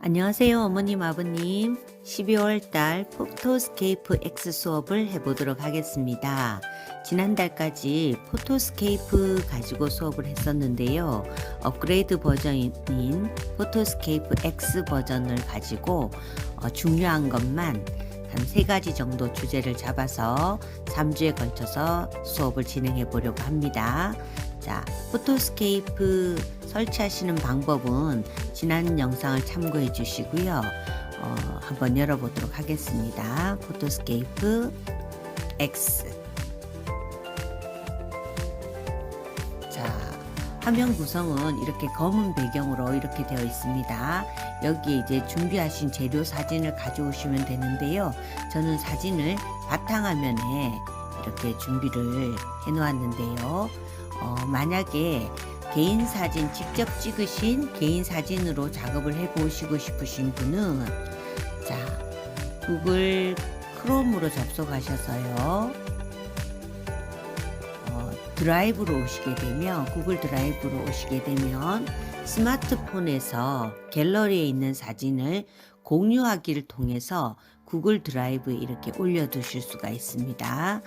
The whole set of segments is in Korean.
안녕하세요, 어머님, 아버님. 12월 달 포토스케이프 X 수업을 해보도록 하겠습니다. 지난달까지 포토스케이프 가지고 수업을 했었는데요. 업그레이드 버전인 포토스케이프 X 버전을 가지고 중요한 것만 한 3가지 정도 주제를 잡아서 3주에 걸쳐서 수업을 진행해 보려고 합니다. 자, 포토스케이프 설치하시는 방법은 지난 영상을 참고해 주시고요. 한번 열어보도록 하겠습니다. 포토스케이프 X. 자, 화면 구성은 이렇게 검은 배경으로 이렇게 되어 있습니다. 여기 이제 준비하신 재료 사진을 가져오시면 되는데요. 저는 사진을 바탕화면에 이렇게 준비를 해 놓았는데요. 만약에 개인 사진 직접 찍으신 개인 사진으로 작업을 해 보시고 싶으신 분은 자, 구글 크롬으로 접속하셔서요. 드라이브로 오시게 되면 구글 드라이브로 오시게 되면 스마트폰에서 갤러리에 있는 사진을 공유하기를 통해서 구글 드라이브에 이렇게 올려두실 수가 있습니다.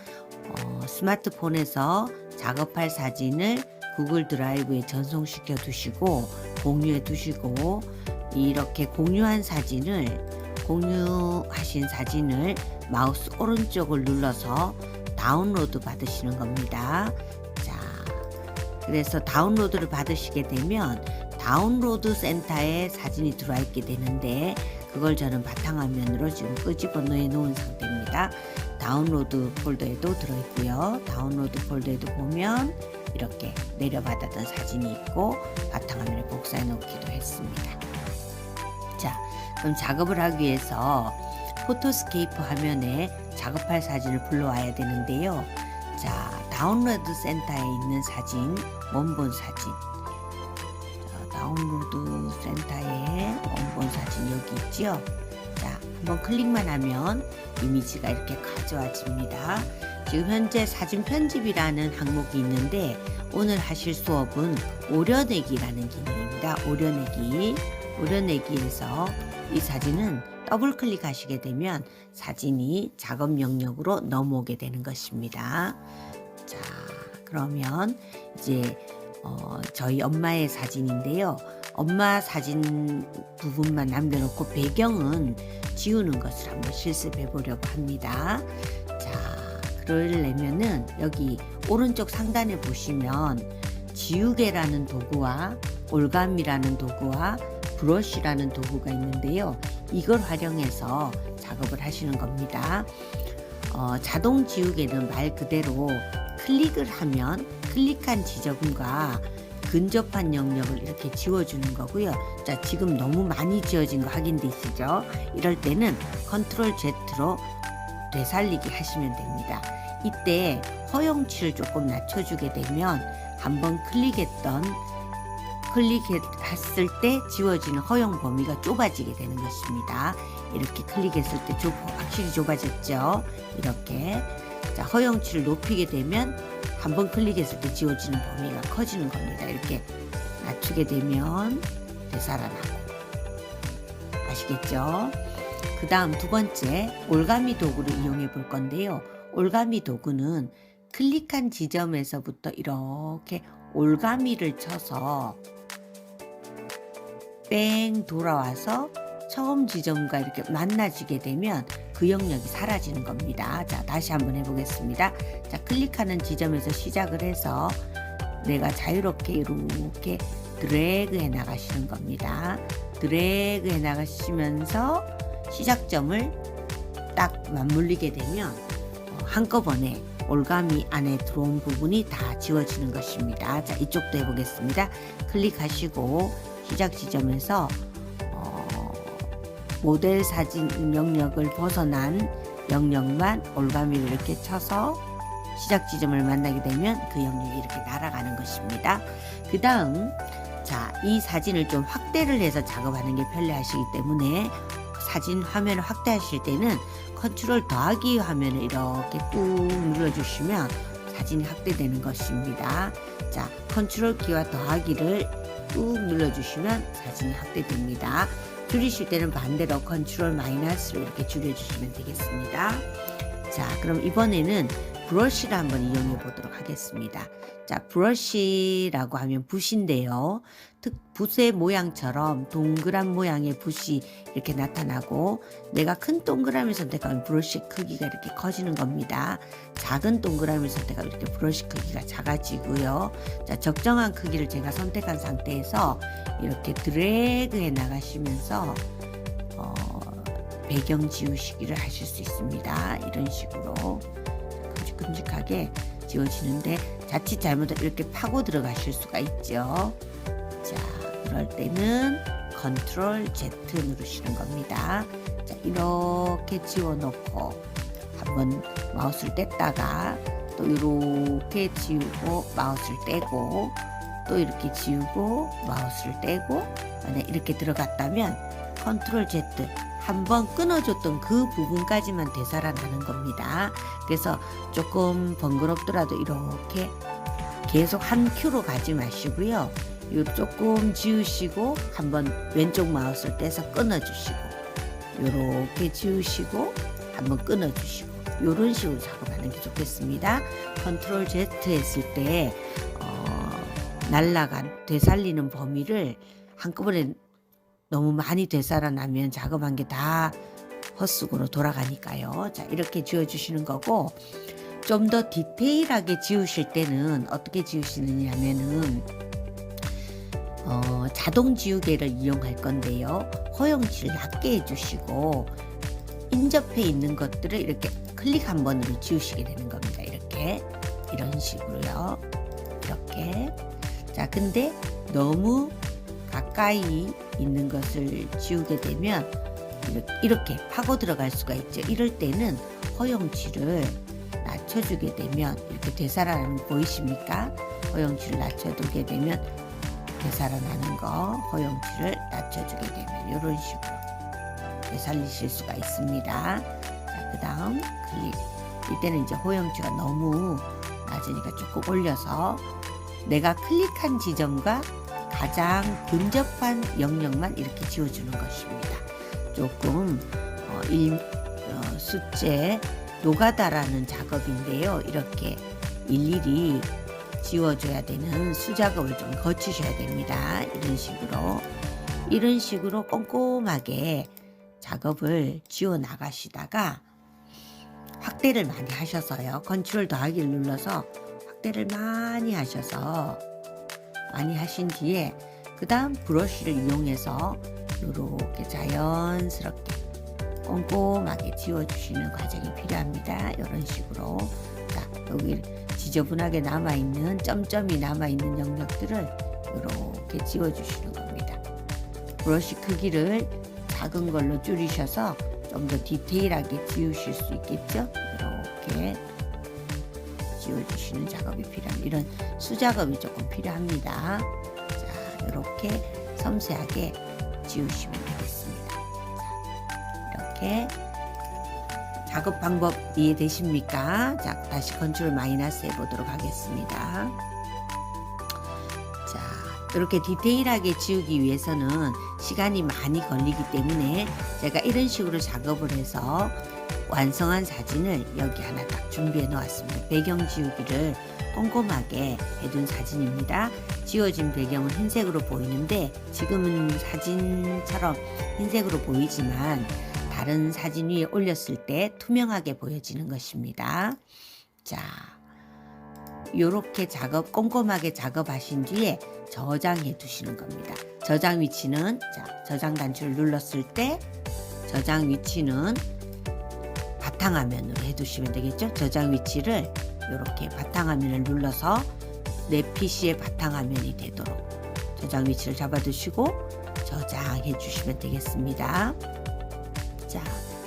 스마트폰에서 작업할 사진을 구글 드라이브에 전송시켜 두시고 공유해 두시고 이렇게 공유하신 사진을 마우스 오른쪽을 눌러서 다운로드 받으시는 겁니다. 자, 그래서 다운로드를 받으시게 되면 다운로드 센터에 사진이 들어와 있게 되는데 그걸 저는 바탕화면으로 지금 끄집어 놓은 상태입니다. 다운로드 폴더에도 들어있고요. 다운로드 폴더에도 보면 이렇게 내려받았던 사진이 있고 바탕화면에 복사해 놓기도 했습니다. 자, 그럼 작업을 하기 위해서 포토스케이프 화면에 작업할 사진을 불러와야 되는데요. 자, 다운로드 센터에 있는 사진, 원본 사진. 자, 다운로드 센터에 원본 사진 여기 있죠. 자, 한번 클릭만 하면 이미지가 이렇게 가져와집니다. 지금 현재 사진 편집이라는 항목이 있는데 오늘 하실 수업은 오려내기라는 기능입니다. 오려내기에서 이 사진은 더블 클릭하시게 되면 사진이 작업 영역으로 넘어오게 되는 것입니다. 자, 그러면 이제 저희 엄마의 사진인데요. 엄마 사진 부분만 남겨놓고 배경은 지우는 것을 한번 실습해 보려고 합니다. 자, 그러려면은 여기 오른쪽 상단에 보시면 지우개라는 도구와 올감이라는 도구와 브러쉬라는 도구가 있는데요. 이걸 활용해서 작업을 하시는 겁니다. 자동 지우개는 말 그대로 클릭을 하면 클릭한 지점과 근접한 영역을 이렇게 지워주는 거고요. 자, 지금 너무 많이 지워진 거 확인되시죠? 이럴 때는 컨트롤 Z로 되살리기 하시면 됩니다. 이때 허용치를 조금 낮춰주게 되면 한번 클릭했을 때 지워지는 허용 범위가 좁아지게 되는 것입니다. 이렇게 클릭했을 때 확실히 좁아졌죠. 이렇게 자, 허용치를 높이게 되면 한번 클릭했을 때 지워지는 범위가 커지는 겁니다. 이렇게 낮추게 되면 되살아나고 아시겠죠? 그 다음 두 번째 올가미 도구를 이용해 볼 건데요. 올가미 도구는 클릭한 지점에서부터 이렇게 올가미를 쳐서 뺑 돌아와서 처음 지점과 이렇게 만나지게 되면 그 영역이 사라지는 겁니다. 자, 다시 한번 해보겠습니다. 자, 클릭하는 지점에서 시작을 해서 내가 자유롭게 이렇게 드래그 해 나가시는 겁니다. 드래그 해 나가시면서 시작점을 딱 맞물리게 되면 한꺼번에 올가미 안에 들어온 부분이 다 지워지는 것입니다. 자, 이쪽도 해보겠습니다. 클릭하시고 시작 지점에서 모델 사진 영역을 벗어난 영역만 올가미를 이렇게 쳐서 시작 지점을 만나게 되면 그 영역이 이렇게 날아가는 것입니다. 그 다음 자, 이 사진을 좀 확대를 해서 작업하는 게 편리하시기 때문에 사진 화면을 확대하실 때는 컨트롤 더하기 화면을 이렇게 꾹 눌러주시면 사진이 확대되는 것입니다. 자, 컨트롤 키와 더하기를 꾹 눌러주시면 사진이 확대됩니다. 줄이실 때는 반대로 컨트롤 마이너스로 이렇게 줄여주시면 되겠습니다. 자, 그럼 이번에는 브러쉬를 한번 이용해 보도록 하겠습니다. 자, 브러쉬라고 하면 붓인데요. 붓의 모양처럼 동그란 모양의 붓이 이렇게 나타나고, 내가 큰 동그라미 선택하면 브러쉬 크기가 이렇게 커지는 겁니다. 작은 동그라미 선택하면 이렇게 브러쉬 크기가 작아지고요. 자, 적정한 크기를 제가 선택한 상태에서 이렇게 드래그해 나가시면서 배경 지우시기를 하실 수 있습니다. 이런 식으로 큼직큼직하게 지워지는데, 자칫 잘못하면 이렇게 파고 들어가실 수가 있죠. 자, 그럴 때는 컨트롤 Z 누르시는 겁니다. 자, 이렇게 지워놓고 한번 마우스를 뗐다가 또 이렇게 지우고 마우스를 떼고, 또 이렇게 지우고 마우스를 떼고, 만약 이렇게 들어갔다면 컨트롤 Z 한번 끊어줬던 그 부분까지만 되살아나는 겁니다. 그래서 조금 번거롭더라도 이렇게 계속 한 큐로 가지 마시고요. 요 조금 지우시고 한번 왼쪽 마우스를 떼서 끊어주시고, 요렇게 지우시고 한번 끊어주시고, 요런 식으로 작업하는 게 좋겠습니다. 컨트롤 Z 했을 때 날라간 되살리는 범위를 한꺼번에 너무 많이 되살아나면 작업한 게 다 헛수고로 돌아가니까요. 자, 이렇게 지워주시는 거고, 좀 더 디테일하게 지우실 때는 어떻게 지우시느냐면은 자동 지우개를 이용할 건데요. 허용치를 낮게 해주시고 인접해 있는 것들을 이렇게 클릭 한 번으로 지우시게 되는 겁니다. 이렇게, 이런 식으로요. 이렇게. 자, 근데 너무 가까이 있는 것을 지우게 되면 이렇게 파고 들어갈 수가 있죠. 이럴 때는 허용치를 낮춰주게 되면 이렇게 되살아나는 거 보이십니까? 허용치를 낮춰두게 되면 되살아나는 거, 허용치를 낮춰주게 되면 이런 식으로 되살리실 수가 있습니다. 자, 그 다음 클릭. 이때는 이제 허용치가 너무 낮으니까 조금 올려서 내가 클릭한 지점과 가장 근접한 영역만 이렇게 지워주는 것입니다. 조금 숫제 노가다라는 작업인데요. 이렇게 일일이 지워줘야 되는 수작업을 좀 거치셔야 됩니다. 이런 식으로 꼼꼼하게 작업을 지워 나가시다가 확대를 많이 하셔서요. 컨트롤 더하기를 눌러서 확대를 많이 하셔서 많이 하신 뒤에 그 다음 브러쉬를 이용해서 이렇게 자연스럽게 꼼꼼하게 지워주시는 과정이 필요합니다. 이런 식으로. 자, 여기 지저분하게 남아있는 점점이 남아있는 영역들을 이렇게 지워주시는 겁니다. 브러쉬 크기를 작은 걸로 줄이셔서 좀 더 디테일하게 지우실 수 있겠죠. 이렇게 지워주시는 작업이 필요합니다. 이런 수작업이 조금 필요합니다. 자, 이렇게 섬세하게 지우시면 되겠습니다. 자, 이렇게 작업 방법 이해되십니까? 자, 다시 컨트롤 마이너스 해보도록 하겠습니다. 자, 이렇게 디테일하게 지우기 위해서는 시간이 많이 걸리기 때문에 제가 이런 식으로 작업을 해서 완성한 사진을 여기 하나 딱 준비해 놓았습니다. 배경 지우기를 꼼꼼하게 해둔 사진입니다. 지워진 배경은 흰색으로 보이는데 지금은 사진처럼 흰색으로 보이지만 다른 사진 위에 올렸을 때 투명하게 보여지는 것입니다. 자, 요렇게 꼼꼼하게 작업하신 뒤에 저장해 두시는 겁니다. 저장 위치는, 자, 저장 단추를 눌렀을 때 저장 위치는 바탕화면으로 해두시면 되겠죠. 저장 위치를 이렇게 바탕화면을 눌러서 내 PC의 바탕화면이 되도록 저장 위치를 잡아두시고 저장해 주시면 되겠습니다. 자,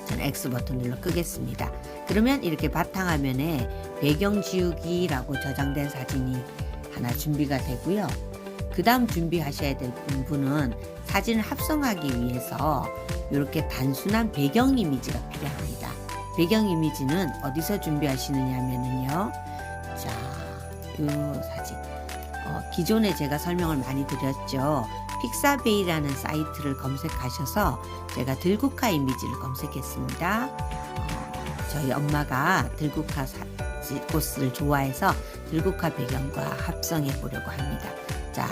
저는 X 버튼 눌러 끄겠습니다. 그러면 이렇게 바탕화면에 배경 지우기라고 저장된 사진이 하나 준비가 되고요. 그 다음 준비하셔야 될 부분은 사진을 합성하기 위해서 이렇게 단순한 배경 이미지가 필요합니다. 배경 이미지는 어디서 준비하시느냐 하면요. 자, 이 사진. 기존에 제가 설명을 많이 드렸죠. 픽사베이라는 사이트를 검색하셔서 제가 들국화 이미지를 검색했습니다. 저희 엄마가 들국화 꽃을 좋아해서 들국화 배경과 합성해 보려고 합니다. 자,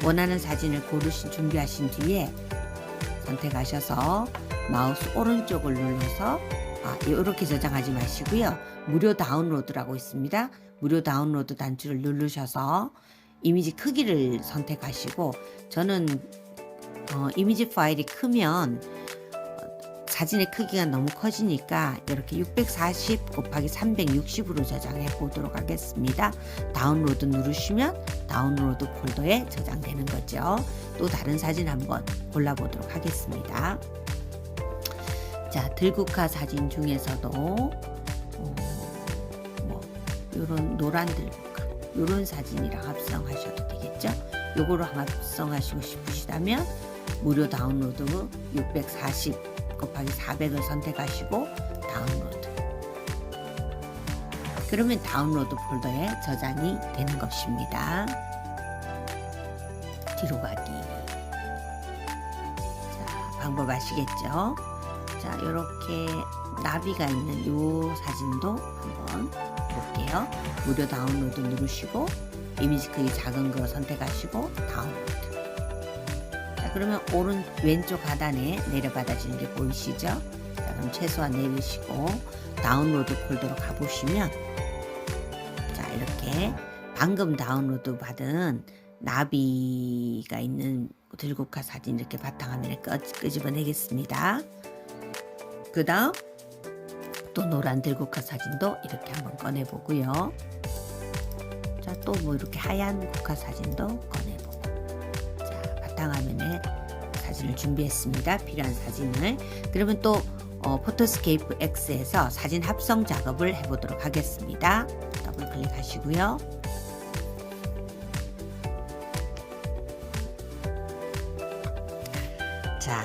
원하는 사진을 준비하신 뒤에 선택하셔서 마우스 오른쪽을 눌러서 이렇게 저장하지 마시고요. 무료 다운로드라고 있습니다. 무료 다운로드 단추를 누르셔서 이미지 크기를 선택하시고, 저는 이미지 파일이 크면 사진의 크기가 너무 커지니까 이렇게 640 곱하기 360으로 저장해 보도록 하겠습니다. 다운로드 누르시면 다운로드 폴더에 저장되는 거죠. 또 다른 사진 한번 골라보도록 하겠습니다. 자, 들국화 사진 중에서도 이런 노란 들국화, 이런 사진이랑 합성하셔도 되겠죠. 요거로 합성하시고 싶으시다면 무료 다운로드 640 곱하기 400을 선택하시고 다운로드. 그러면 다운로드 폴더에 저장이 되는 것입니다. 뒤로 가기. 자, 방법 아시겠죠? 자, 이렇게 나비가 있는 이 사진도 한번 볼게요. 무료 다운로드 누르시고 이미지 크기 작은 거 선택하시고 다운로드. 자, 그러면 왼쪽 하단에 내려받아지는 게 보이시죠? 자, 그럼 최소한 내리시고 다운로드 폴더로 가보시면, 자, 이렇게 방금 다운로드 받은 나비가 있는 들국화 사진 이렇게 바탕화면에 끄집어내겠습니다. 그 다음 또 노란 들국화 사진도 이렇게 한번 꺼내보고요. 자, 또 이렇게 하얀 국화 사진도 꺼내보고. 자, 바탕화면에 사진을 준비했습니다. 필요한 사진을. 그러면 또 포토스케이프 X에서 사진 합성 작업을 해보도록 하겠습니다. 더블 클릭하시고요. 자,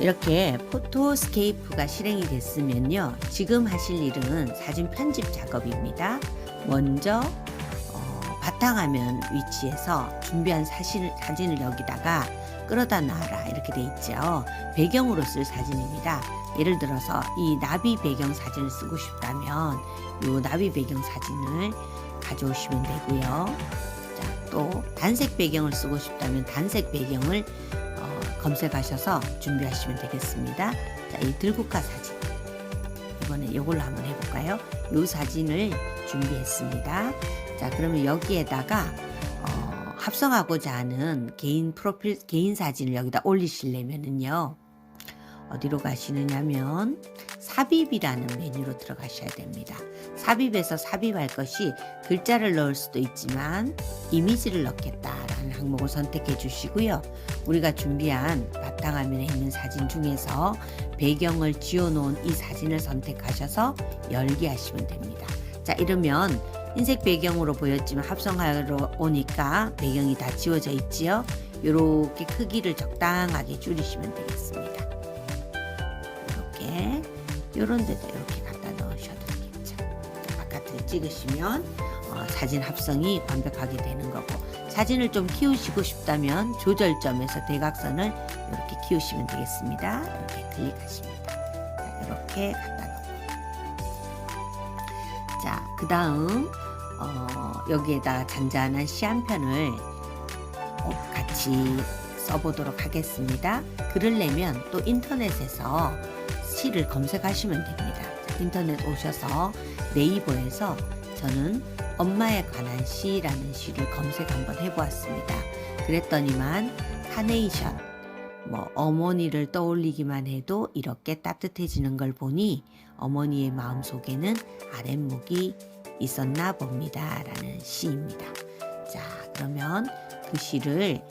이렇게 포토스케이프가 실행이 됐으면요, 지금 하실 일은 사진 편집 작업입니다. 먼저 바탕화면 위치에서 준비한 사진을 여기다가 끌어다 놔라 이렇게 돼 있죠. 배경으로 쓸 사진입니다. 예를 들어서 이 나비 배경 사진을 쓰고 싶다면 이 나비 배경 사진을 가져오시면 되고요. 자, 또 단색 배경을 쓰고 싶다면 단색 배경을 검색하셔서 준비하시면 되겠습니다. 자, 이 들국화 사진, 이번에 이걸로 한번 해볼까요? 이 사진을 준비했습니다. 자, 그러면 여기에다가 합성하고자 하는 개인 사진을 여기다 올리시려면은요, 어디로 가시느냐면 삽입이라는 메뉴로 들어가셔야 됩니다. 삽입에서 삽입할 것이 글자를 넣을 수도 있지만 이미지를 넣겠다라는 항목을 선택해 주시고요. 우리가 준비한 바탕화면에 있는 사진 중에서 배경을 지워놓은 이 사진을 선택하셔서 열기 하시면 됩니다. 자, 이러면 흰색 배경으로 보였지만 합성하러 오니까 배경이 다 지워져 있지요. 이렇게 크기를 적당하게 줄이시면 되겠습니다. 이렇게 이런 데다 이렇게 갖다 넣으셔도 되겠죠. 바깥을 찍으시면 사진 합성이 완벽하게 되는 거고, 사진을 좀 키우시고 싶다면 조절점에서 대각선을 이렇게 키우시면 되겠습니다. 이렇게 클릭하십니다. 자, 이렇게 갖다 놓고, 자, 그 다음 여기에다가 잔잔한 시 한 편을 같이 써보도록 하겠습니다. 글을 내면 또 인터넷에서 시를 검색하시면 됩니다. 인터넷 오셔서 네이버에서 저는 엄마에 관한 시라는 시를 검색 한번 해보았습니다. 그랬더니만 카네이션, 어머니를 떠올리기만 해도 이렇게 따뜻해지는 걸 보니 어머니의 마음속에는 아랫목이 있었나 봅니다 라는 시입니다. 자, 그러면 그 시를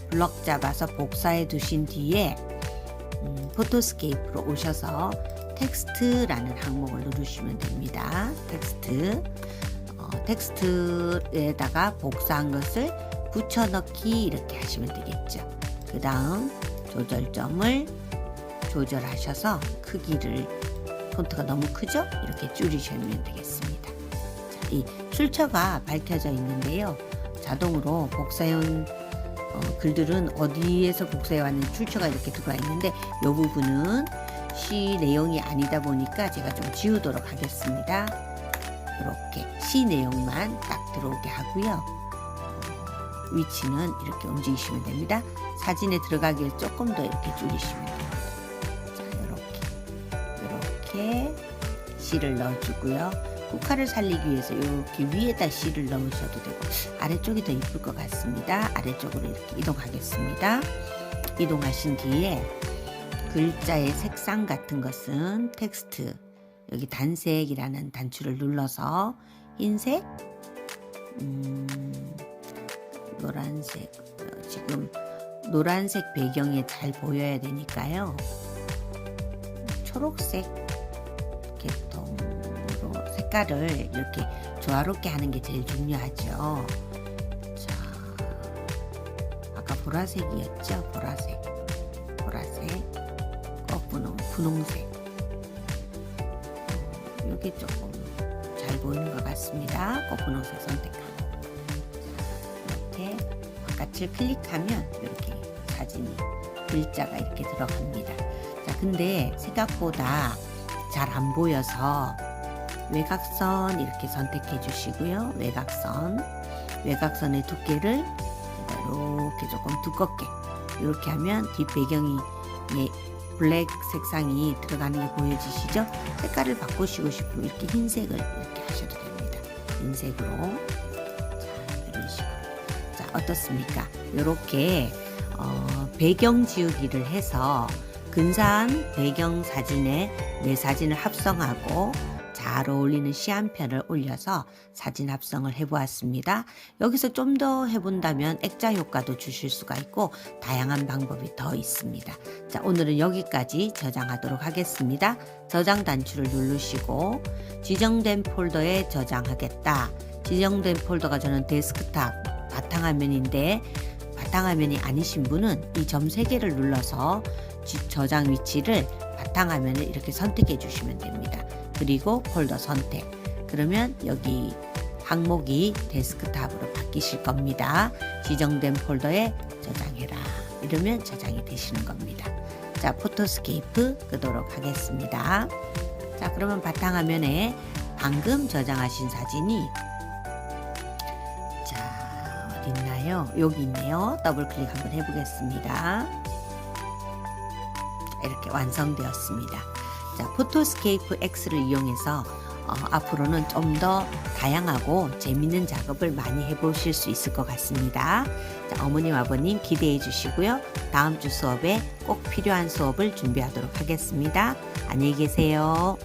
블럭 잡아서 복사해 두신 뒤에 포토스케이프로 오셔서 텍스트라는 항목을 누르시면 됩니다. 텍스트에다가 복사한 것을 붙여넣기 이렇게 하시면 되겠죠. 그 다음 조절점을 조절하셔서 크기를, 폰트가 너무 크죠? 이렇게 줄이시면 되겠습니다. 자, 이 출처가 밝혀져 있는데요. 자동으로 복사해온 글들은 어디에서 복사해 왔는지 출처가 이렇게 들어와 있는데 이 부분은 시 내용이 아니다 보니까 제가 좀 지우도록 하겠습니다. 이렇게 시 내용만 딱 들어오게 하고요. 위치는 이렇게 움직이시면 됩니다. 사진에 들어가기 위해서 조금 더 이렇게 줄이시면 됩니다. 자, 이렇게 C를 넣어주고요. 국화를 살리기 위해서 이렇게 위에다 C를 넣으셔도 되고 아래쪽이 더 이쁠 것 같습니다. 아래쪽으로 이렇게 이동하겠습니다. 이동하신 뒤에 글자의 색상 같은 것은 텍스트 여기 단색이라는 단추를 눌러서 흰색, 노란색 지금 노란색 배경에 잘 보여야 되니까요. 초록색 계통으로 색깔을 이렇게 조화롭게 하는 게 제일 중요하죠. 자, 아까 보라색이었죠? 보라색, 분홍색. 이게 조금 잘 보이는 것 같습니다. 분홍색 선택하고 이렇게 바깥을 클릭하면 이렇게 사진이 글자가 이렇게 들어갑니다. 자, 근데 생각보다 잘 안 보여서 외곽선 이렇게 선택해 주시고요. 외곽선의 두께를 이렇게 조금 두껍게 이렇게 하면 뒷배경이 블랙 색상이 들어가는 게 보여지시죠? 색깔을 바꾸시고 싶으면 이렇게 흰색을 이렇게 하셔도 됩니다. 흰색으로. 자, 이런 식으로. 자, 어떻습니까? 이렇게 배경 지우기를 해서 근사한 배경 사진에 내 사진을 합성하고 잘 어울리는 시 한 편을 올려서 사진 합성을 해보았습니다. 여기서 좀 더 해본다면 액자 효과도 주실 수가 있고 다양한 방법이 더 있습니다. 자, 오늘은 여기까지 저장하도록 하겠습니다. 저장 단추를 누르시고 지정된 폴더에 저장하겠다. 지정된 폴더가 저는 데스크탑 바탕화면인데 바탕화면이 아니신 분은 이 점 3개를 눌러서 저장 위치를 바탕화면을 이렇게 선택해 주시면 됩니다. 그리고 폴더 선택. 그러면 여기 항목이 데스크탑으로 바뀌실 겁니다. 지정된 폴더에 저장해라. 이러면 저장이 되시는 겁니다. 자, 포토스케이프 끄도록 하겠습니다. 자, 그러면 바탕화면에 방금 저장하신 사진이 자, 어디 있나요? 여기 있네요. 더블 클릭 한번 해보겠습니다. 이렇게 완성되었습니다. 자, 포토스케이프 X를 이용해서 앞으로는 좀 더 다양하고 재밌는 작업을 많이 해보실 수 있을 것 같습니다. 자, 어머님 아버님 기대해 주시고요. 다음 주 수업에 꼭 필요한 수업을 준비하도록 하겠습니다. 안녕히 계세요.